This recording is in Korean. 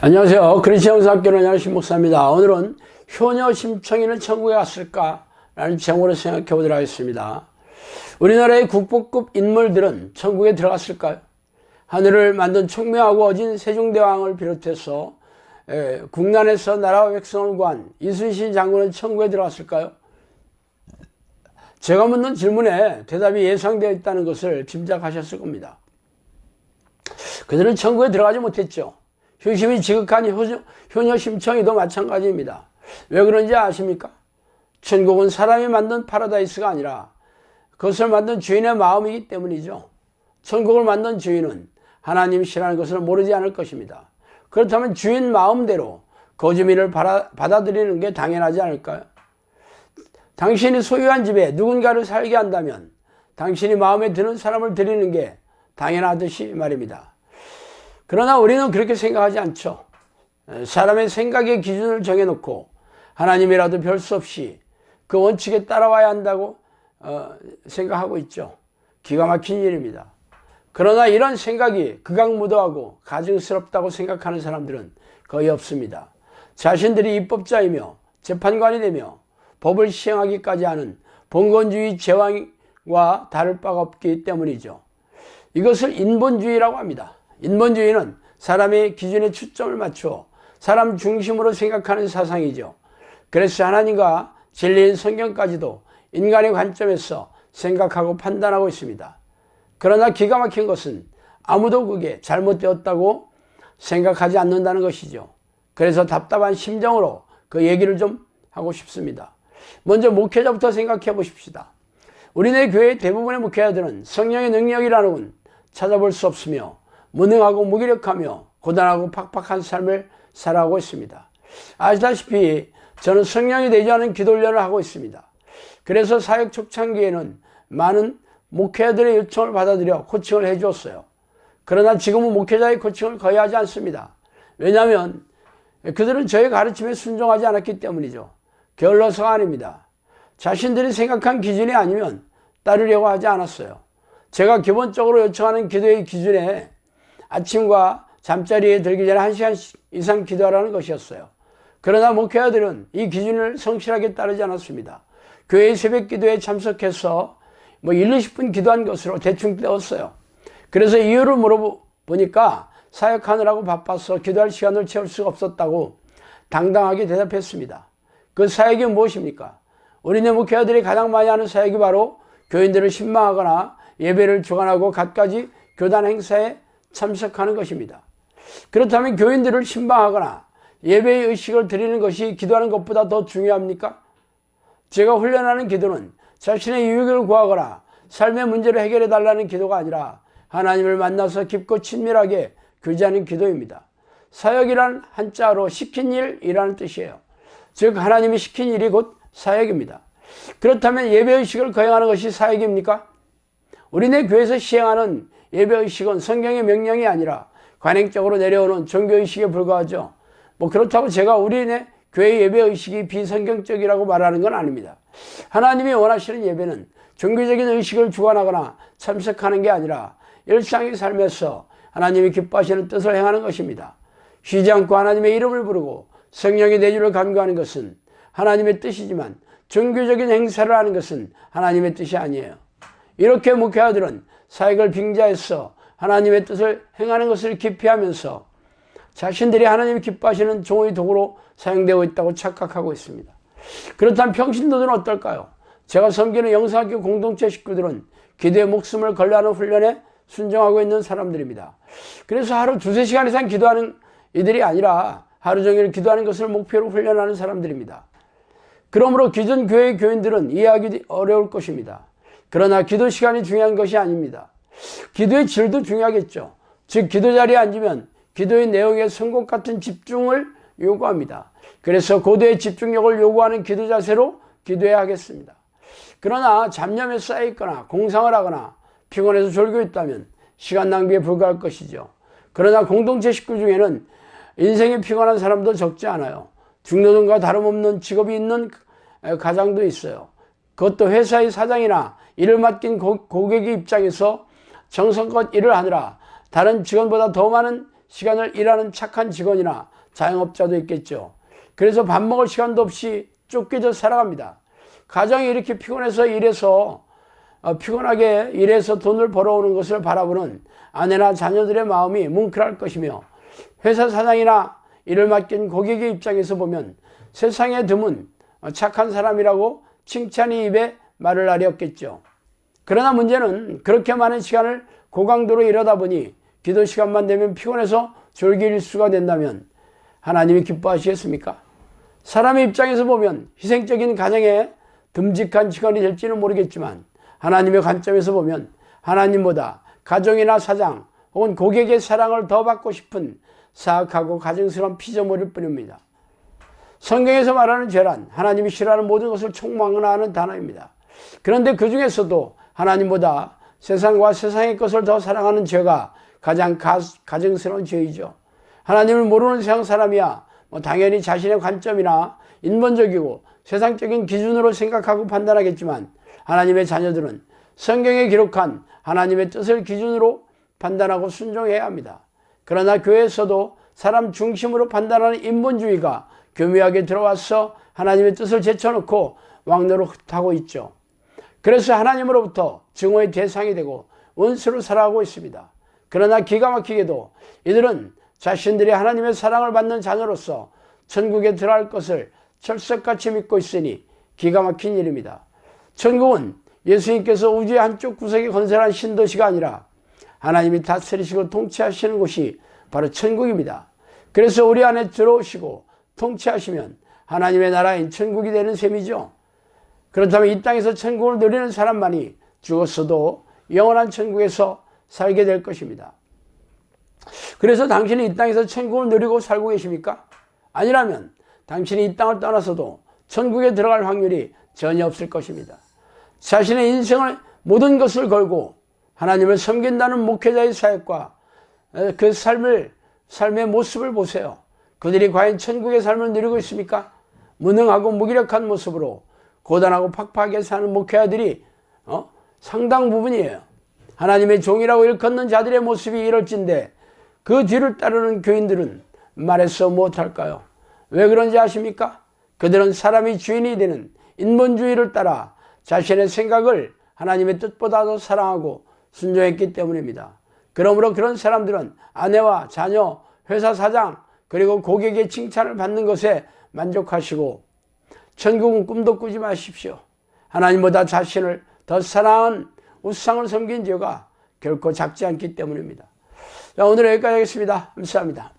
안녕하세요. 그리스도영상학교는 안녕하신 목사입니다. 오늘은 효녀 심청이는 천국에 갔을까? 라는 제목으로 생각해 보도록 하겠습니다. 우리나라의 국보급 인물들은 천국에 들어갔을까요? 하늘을 만든 총명하고 어진 세종대왕을 비롯해서 국난에서 나라와 백성을 구한 이순신 장군은 천국에 들어갔을까요? 제가 묻는 질문에 대답이 예상되어 있다는 것을 짐작하셨을 겁니다. 그들은 천국에 들어가지 못했죠. 효심이 지극한 효녀 심청이도 마찬가지입니다. 왜 그런지 아십니까? 천국은 사람이 만든 파라다이스가 아니라 그것을 만든 주인의 마음이기 때문이죠. 천국을 만든 주인은 하나님이시라는 것을 모르지 않을 것입니다. 그렇다면 주인 마음대로 거주민을 받아들이는 게 당연하지 않을까요? 당신이 소유한 집에 누군가를 살게 한다면 당신이 마음에 드는 사람을 드리는 게 당연하듯이 말입니다. 그러나 우리는 그렇게 생각하지 않죠. 사람의 생각의 기준을 정해놓고 하나님이라도 별 수 없이 그 원칙에 따라와야 한다고 생각하고 있죠. 기가 막힌 일입니다. 그러나 이런 생각이 극악무도하고 가증스럽다고 생각하는 사람들은 거의 없습니다. 자신들이 입법자이며 재판관이 되며 법을 시행하기까지 하는 봉건주의 제왕과 다를 바가 없기 때문이죠. 이것을 인본주의라고 합니다. 인본주의는 사람의 기준에 초점을 맞추어 사람 중심으로 생각하는 사상이죠. 그래서 하나님과 진리인 성경까지도 인간의 관점에서 생각하고 판단하고 있습니다. 그러나 기가 막힌 것은 아무도 그게 잘못되었다고 생각하지 않는다는 것이죠. 그래서 답답한 심정으로 그 얘기를 좀 하고 싶습니다. 먼저 목회자부터 생각해 보십시다. 우리네 교회의 대부분의 목회자들은 성령의 능력이라는 건 찾아볼 수 없으며 무능하고 무기력하며 고단하고 팍팍한 삶을 살아가고 있습니다. 아시다시피 저는 성령이 되지 않은 기도 훈련을 하고 있습니다. 그래서 사역 초창기에는 많은 목회자들의 요청을 받아들여 코칭을 해 주었어요. 그러나 지금은 목회자의 코칭을 거의 하지 않습니다. 왜냐하면 그들은 저의 가르침에 순종하지 않았기 때문이죠. 게을러서가 아닙니다. 자신들이 생각한 기준이 아니면 따르려고 하지 않았어요. 제가 기본적으로 요청하는 기도의 기준에 아침과 잠자리에 들기 전에 1시간 이상 기도하라는 것이었어요. 그러나 목회자들은 이 기준을 성실하게 따르지 않았습니다. 교회 새벽 기도에 참석해서 1, 20분 기도한 것으로 대충 때웠어요. 그래서 이유를 물어보니까 사역하느라고 바빠서 기도할 시간을 채울 수가 없었다고 당당하게 대답했습니다. 그 사역이 무엇입니까? 우리네 목회자들이 가장 많이 하는 사역이 바로 교인들을 신방하거나 예배를 주관하고 갖가지 교단 행사에 참석하는 것입니다. 그렇다면 교인들을 신방하거나 예배의 의식을 드리는 것이 기도하는 것보다 더 중요합니까? 제가 훈련하는 기도는 자신의 유익을 구하거나 삶의 문제를 해결해 달라는 기도가 아니라 하나님을 만나서 깊고 친밀하게 교제하는 기도입니다. 사역이란 한자로 시킨 일이라는 뜻이에요. 즉 하나님이 시킨 일이 곧 사역입니다. 그렇다면 예배의식을 거행하는 것이 사역입니까? 우리네 교회에서 시행하는 예배의식은 성경의 명령이 아니라 관행적으로 내려오는 종교의식에 불과하죠. 그렇다고 제가 우리네 교회 예배의식이 비성경적이라고 말하는 건 아닙니다. 하나님이 원하시는 예배는 종교적인 의식을 주관하거나 참석하는 게 아니라 일상의 삶에서 하나님이 기뻐하시는 뜻을 행하는 것입니다. 쉬지 않고 하나님의 이름을 부르고 성령의 내주를 간구하는 것은 하나님의 뜻이지만 종교적인 행사를 하는 것은 하나님의 뜻이 아니에요. 이렇게 목회자들은 사역을 빙자해서 하나님의 뜻을 행하는 것을 기피하면서 자신들이 하나님이 기뻐하시는 종의 도구로 사용되고 있다고 착각하고 있습니다. 그렇다면 평신도들은 어떨까요? 제가 섬기는 영상학교 공동체 식구들은 기도에 목숨을 걸라는 훈련에 순종하고 있는 사람들입니다. 그래서 하루 2-3시간 이상 기도하는 이들이 아니라 하루 종일 기도하는 것을 목표로 훈련하는 사람들입니다. 그러므로 기존 교회의 교인들은 이해하기 어려울 것입니다. 그러나 기도 시간이 중요한 것이 아닙니다. 기도의 질도 중요하겠죠. 즉 기도 자리에 앉으면 기도의 내용에 선곡 같은 집중을 요구합니다. 그래서 고도의 집중력을 요구하는 기도 자세로 기도해야 하겠습니다. 그러나 잡념에 쌓여있거나 공상을 하거나 피곤해서 졸고 있다면 시간 낭비에 불과할 것이죠. 그러나 공동체 식구 중에는 인생이 피곤한 사람도 적지 않아요. 중노동과 다름없는 직업이 있는 가장도 있어요. 그것도 회사의 사장이나 일을 맡긴 고객의 입장에서 정성껏 일을 하느라 다른 직원보다 더 많은 시간을 일하는 착한 직원이나 자영업자도 있겠죠. 그래서 밥 먹을 시간도 없이 쫓겨져 살아갑니다. 가정이 이렇게 피곤하게 일해서 돈을 벌어오는 것을 바라보는 아내나 자녀들의 마음이 뭉클할 것이며, 회사 사장이나 일을 맡긴 고객의 입장에서 보면 세상에 드문 착한 사람이라고 칭찬이 입에 말을 날이 없겠죠. 그러나 문제는 그렇게 많은 시간을 고강도로 일하다 보니 기도 시간만 되면 피곤해서 졸기일수가 된다면 하나님이 기뻐하시겠습니까? 사람의 입장에서 보면 희생적인 가정에 듬직한 직원이 될지는 모르겠지만, 하나님의 관점에서 보면 하나님보다 가정이나 사장 혹은 고객의 사랑을 더 받고 싶은 사악하고 가증스러운 피조물일 뿐입니다. 성경에서 말하는 죄란 하나님이 싫어하는 모든 것을 총망라하는 단어입니다. 그런데 그 중에서도 하나님보다 세상과 세상의 것을 더 사랑하는 죄가 가장 가증스러운 죄이죠. 하나님을 모르는 세상 사람이야 당연히 자신의 관점이나 인본적이고 세상적인 기준으로 생각하고 판단하겠지만, 하나님의 자녀들은 성경에 기록한 하나님의 뜻을 기준으로 판단하고 순종해야 합니다. 그러나 교회에서도 사람 중심으로 판단하는 인본주의가 교묘하게 들어와서 하나님의 뜻을 제쳐놓고 왕노릇하고 있죠. 그래서 하나님으로부터 증오의 대상이 되고 원수로 살아가고 있습니다. 그러나 기가 막히게도 이들은 자신들이 하나님의 사랑을 받는 자녀로서 천국에 들어갈 것을 철석같이 믿고 있으니 기가 막힌 일입니다. 천국은 예수님께서 우주의 한쪽 구석에 건설한 신도시가 아니라 하나님이 다스리시고 통치하시는 곳이 바로 천국입니다. 그래서 우리 안에 들어오시고 통치하시면 하나님의 나라인 천국이 되는 셈이죠. 그렇다면 이 땅에서 천국을 누리는 사람만이 죽었어도 영원한 천국에서 살게 될 것입니다. 그래서 당신이 이 땅에서 천국을 누리고 살고 계십니까? 아니라면 당신이 이 땅을 떠나서도 천국에 들어갈 확률이 전혀 없을 것입니다. 자신의 인생을 모든 것을 걸고 하나님을 섬긴다는 목회자의 사역과 그 삶의 모습을 보세요. 그들이 과연 천국의 삶을 누리고 있습니까? 무능하고 무기력한 모습으로 고단하고 팍팍하게 사는 목회자들이 상당 부분이에요. 하나님의 종이라고 일컫는 자들의 모습이 이럴진데 그 뒤를 따르는 교인들은 말해서 못할까요? 왜 그런지 아십니까? 그들은 사람이 주인이 되는 인본주의를 따라 자신의 생각을 하나님의 뜻보다 더 사랑하고 순종했기 때문입니다. 그러므로 그런 사람들은 아내와 자녀, 회사 사장, 그리고 고객의 칭찬을 받는 것에 만족하시고, 천국은 꿈도 꾸지 마십시오. 하나님보다 자신을 더 사랑한 우상을 섬긴 죄가 결코 작지 않기 때문입니다. 자, 오늘 여기까지 하겠습니다. 감사합니다.